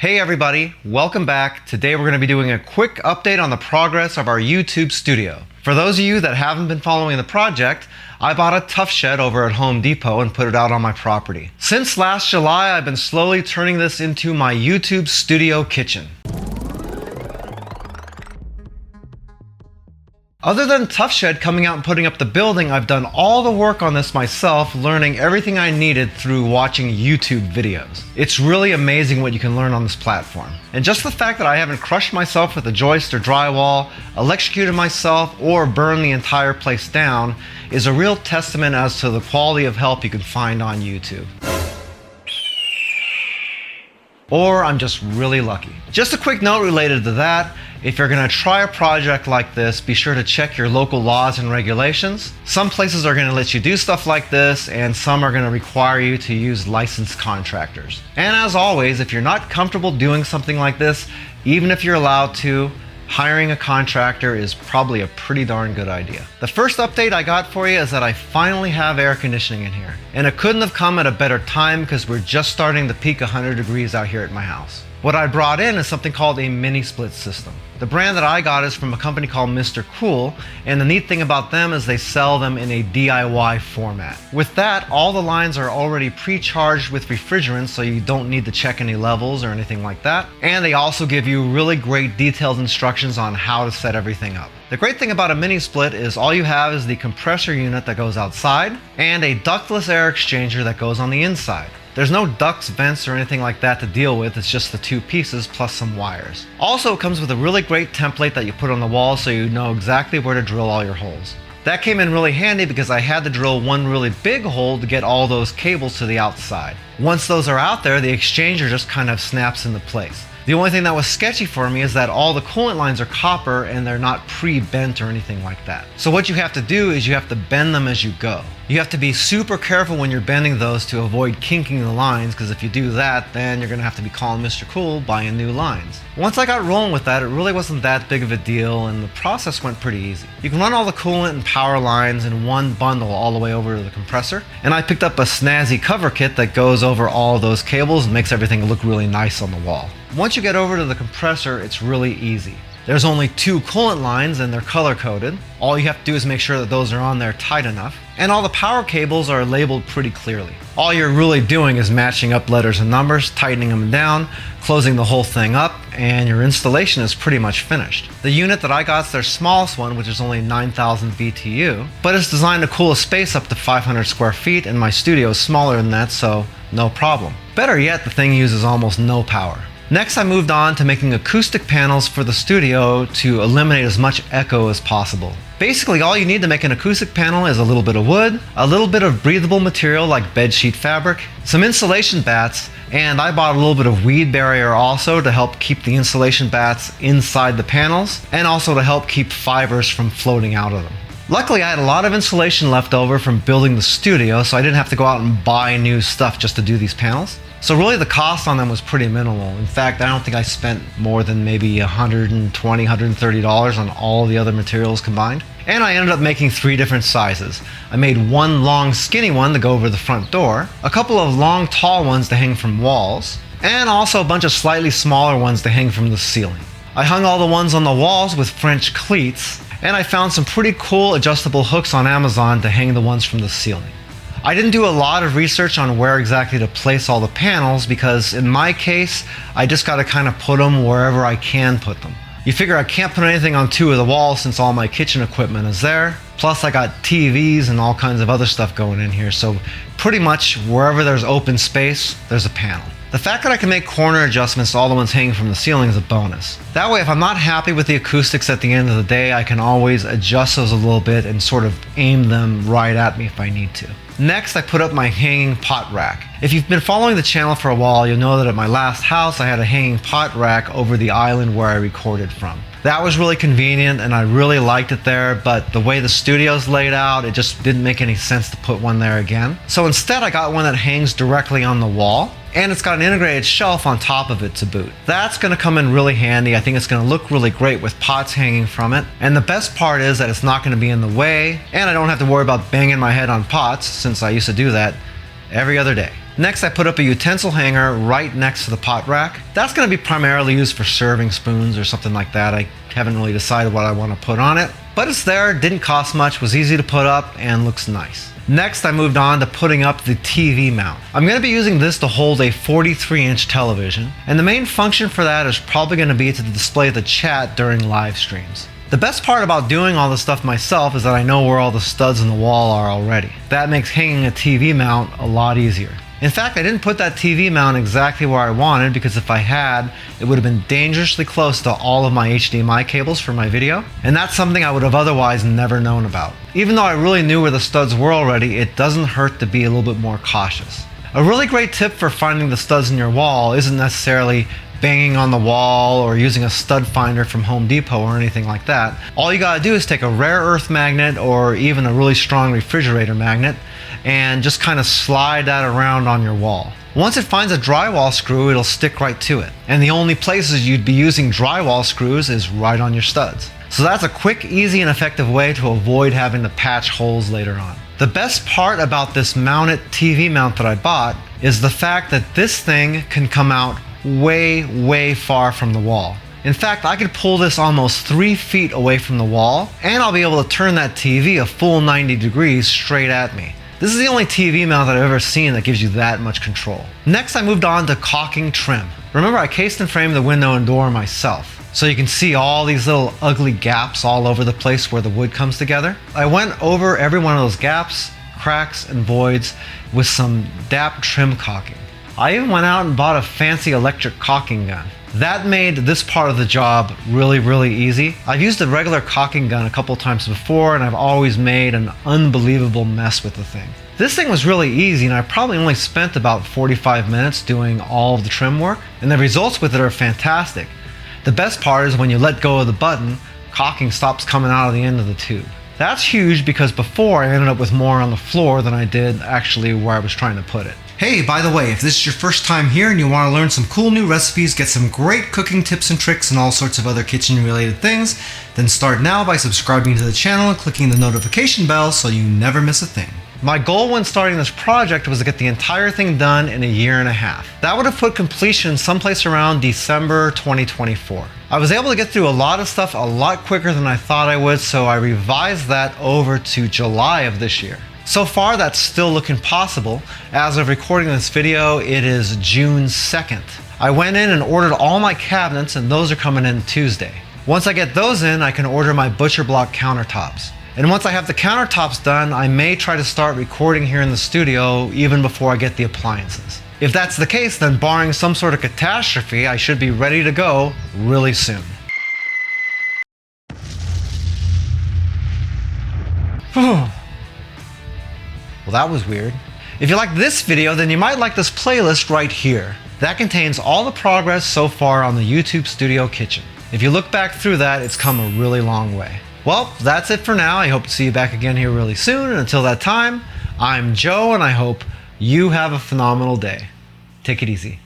Hey everybody, welcome back. Today we're going to be doing a quick update on the progress of our YouTube studio. For those of you that haven't been following the project, I bought a Tuff Shed over at Home Depot and put it out on my property. Since last July, I've been slowly turning this into my YouTube studio kitchen. Other than Tuff Shed coming out and putting up the building, I've done all the work on this myself, learning everything I needed through watching YouTube videos. It's really amazing what you can learn on this platform. And just the fact that I haven't crushed myself with a joist or drywall, electrocuted myself, or burned the entire place down is a real testament as to the quality of help you can find on YouTube. Or I'm just really lucky. Just a quick note related to that. If you're going to try a project like this, be sure to check your local laws and regulations. Some places are going to let you do stuff like this, and some are going to require you to use licensed contractors. And as always, if you're not comfortable doing something like this, even if you're allowed to, hiring a contractor is probably a pretty darn good idea. The first update I got for you is that I finally have air conditioning in here. And it couldn't have come at a better time because we're just starting to peak 100 degrees out here at my house. What I brought in is something called a mini split system. The brand that I got is from a company called Mr. Cool, and the neat thing about them is they sell them in a DIY format. With that, all the lines are already pre-charged with refrigerant, so you don't need to check any levels or anything like that. And they also give you really great detailed instructions on how to set everything up. The great thing about a mini split is all you have is the compressor unit that goes outside and a ductless air exchanger that goes on the inside. There's no ducts, vents, or anything like that to deal with. It's just the two pieces plus some wires. Also, it comes with a really great template that you put on the wall so you know exactly where to drill all your holes. That came in really handy because I had to drill one really big hole to get all those cables to the outside. Once those are out there, the exchanger just kind of snaps into place. The only thing that was sketchy for me is that all the coolant lines are copper and they're not pre-bent or anything like that. So what you have to do is you have to bend them as you go. You have to be super careful when you're bending those to avoid kinking the lines, because if you do that, then you're going to have to be calling Mr. Cool buying new lines. Once I got rolling with that, it really wasn't that big of a deal and the process went pretty easy. You can run all the coolant and power lines in one bundle all the way over to the compressor, and I picked up a snazzy cover kit that goes over all of those cables and makes everything look really nice on the wall. Once you get over to the compressor, it's really easy. There's only two coolant lines and they're color coded. All you have to do is make sure that those are on there tight enough. And all the power cables are labeled pretty clearly. All you're really doing is matching up letters and numbers, tightening them down, closing the whole thing up, and your installation is pretty much finished. The unit that I got is their smallest one, which is only 9,000 BTU, but it's designed to cool a space up to 500 square feet, and my studio is smaller than that, so no problem. Better yet, the thing uses almost no power. Next, I moved on to making acoustic panels for the studio to eliminate as much echo as possible. Basically, all you need to make an acoustic panel is a little bit of wood, a little bit of breathable material like bedsheet fabric, some insulation bats, and I bought a little bit of weed barrier also to help keep the insulation bats inside the panels, and also to help keep fibers from floating out of them. Luckily, I had a lot of insulation left over from building the studio, so I didn't have to go out and buy new stuff just to do these panels. So really the cost on them was pretty minimal. In fact, I don't think I spent more than maybe $120, $130 on all the other materials combined. And I ended up making 3 different sizes. I made one long skinny one to go over the front door, a couple of long tall ones to hang from walls, and also a bunch of slightly smaller ones to hang from the ceiling. I hung all the ones on the walls with French cleats, and I found some pretty cool adjustable hooks on Amazon to hang the ones from the ceiling. I didn't do a lot of research on where exactly to place all the panels because in my case, I just got to kind of put them wherever I can put them. You figure I can't put anything on 2 of the walls since all my kitchen equipment is there. Plus I got TVs and all kinds of other stuff going in here, so pretty much wherever there's open space, there's a panel. The fact that I can make corner adjustments to all the ones hanging from the ceiling is a bonus. That way, if I'm not happy with the acoustics at the end of the day, I can always adjust those a little bit and sort of aim them right at me if I need to. Next, I put up my hanging pot rack. If you've been following the channel for a while, you'll know that at my last house, I had a hanging pot rack over the island where I recorded from. That was really convenient and I really liked it there, but the way the studio's laid out, it just didn't make any sense to put one there again. So instead, I got one that hangs directly on the wall, and it's got an integrated shelf on top of it to boot. That's going to come in really handy. I think it's going to look really great with pots hanging from it. And the best part is that it's not going to be in the way, and I don't have to worry about banging my head on pots, since I used to do that every other day. Next, I put up a utensil hanger right next to the pot rack. That's going to be primarily used for serving spoons or something like that. I haven't really decided what I want to put on it, but it's there, didn't cost much, was easy to put up, and looks nice. Next, I moved on to putting up the TV mount. I'm going to be using this to hold a 43-inch television, and the main function for that is probably going to be to display the chat during live streams. The best part about doing all this stuff myself is that I know where all the studs in the wall are already. That makes hanging a TV mount a lot easier. In fact, I didn't put that TV mount exactly where I wanted because if I had, it would have been dangerously close to all of my HDMI cables for my video, and that's something I would have otherwise never known about. Even though I really knew where the studs were already, it doesn't hurt to be a little bit more cautious. A really great tip for finding the studs in your wall isn't necessarily banging on the wall or using a stud finder from Home Depot or anything like that. All you gotta do is take a rare earth magnet or even a really strong refrigerator magnet and just kind of slide that around on your wall. Once it finds a drywall screw, it'll stick right to it. And the only places you'd be using drywall screws is right on your studs. So that's a quick, easy, and effective way to avoid having to patch holes later on. The best part about this mounted TV mount that I bought is the fact that this thing can come out way far from the wall. In fact, I could pull this almost 3 feet away from the wall, and I'll be able to turn that TV a full 90 degrees straight at me. This is the only TV mount that I've ever seen that gives you that much control. Next, I moved on to caulking trim. Remember, I cased and framed the window and door myself, so you can see all these little ugly gaps all over the place where the wood comes together. I went over every one of those gaps, cracks, and voids with some DAP trim caulking. I even went out and bought a fancy electric caulking gun. That made this part of the job really easy. I've used a regular caulking gun a couple times before, and I've always made an unbelievable mess with the thing. This thing was really easy, and I probably only spent about 45 minutes doing all of the trim work, and the results with it are fantastic. The best part is when you let go of the button, caulking stops coming out of the end of the tube. That's huge because before I ended up with more on the floor than I did actually where I was trying to put it. Hey, by the way, if this is your first time here and you want to learn some cool new recipes, get some great cooking tips and tricks and all sorts of other kitchen related things, then start now by subscribing to the channel and clicking the notification bell so you never miss a thing. My goal when starting this project was to get the entire thing done in a year and a half. That would have put completion someplace around December 2024. I was able to get through a lot of stuff a lot quicker than I thought I would, so I revised that over to July of this year. So far, that's still looking possible. As of recording this video, it is June 2nd. I went in and ordered all my cabinets, and those are coming in Tuesday. Once I get those in, I can order my butcher block countertops. And once I have the countertops done, I may try to start recording here in the studio even before I get the appliances. If that's the case, then barring some sort of catastrophe, I should be ready to go really soon. Well, that was weird. If you like this video, then you might like this playlist right here. That contains all the progress so far on the YouTube Studio Kitchen. If you look back through that, it's come a really long way. Well, that's it for now. I hope to see you back again here really soon. And until that time, I'm Joe, and I hope you have a phenomenal day. Take it easy.